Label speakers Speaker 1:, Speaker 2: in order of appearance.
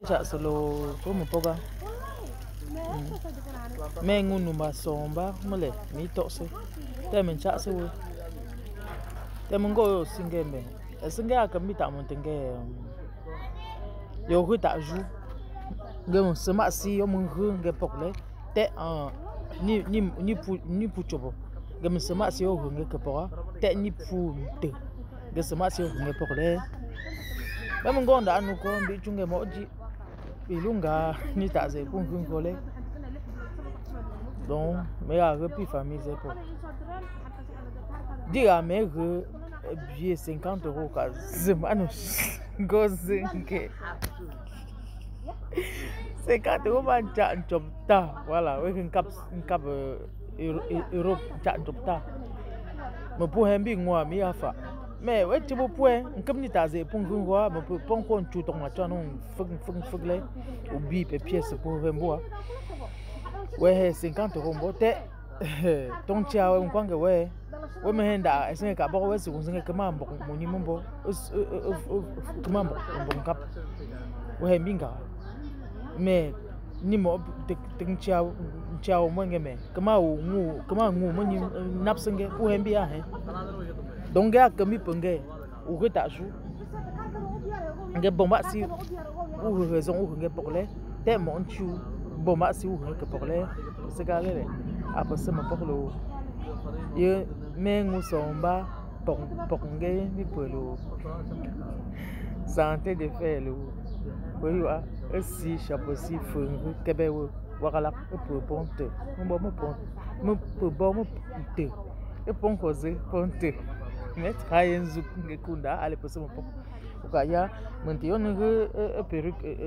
Speaker 1: Já solo como poga. Mengu numba somba mole mi tose. Te men cha se wo. Te mungo singembe. Singe akambi ta montenge. Yo hu ta ju. Ngem sema si yo mun hu nge pokle. Te ni pu chobo. Ngem sema si yo hu nge kepora. Te ni pu te. Ngem sema si yo hu nge pokle. Même ngonda anu ko mbi chunge moji ilunga ni taze pungun kole donc me a repi famille c'est pour dire me que billet 50 € ka zemanu gozinge 50 € ban cha chopta voilà we cap Europe cha chopta me pour hembi ngwa mi afa mais ouais tu peux comme ni taze pungun ko me pon ko chu tong ma cha non fug le ubi pe pièce pour remboa ouais 50 € mbote ton chia we nkwange we me henda ese ka bo we se kunzinge kama mbo muni mbo kama mbo kap we mbinga mais ni mo ting chia o mwenge me kama ngu muni napsenge ku hembia he donc ga kami penge u ke ta su nge bomba si u raison u nge pokle te mon chu bomba si u nge pokle se ga le après ça me poklo ye mengu somba pokonge mi polo santé de faire le oui wa si chapeau si fungu kebe wo wakala pour ponte mo bon te e pon koze ponte mettre à un zouk ngekunda allez passer mon pok ukaya mentio nge perruque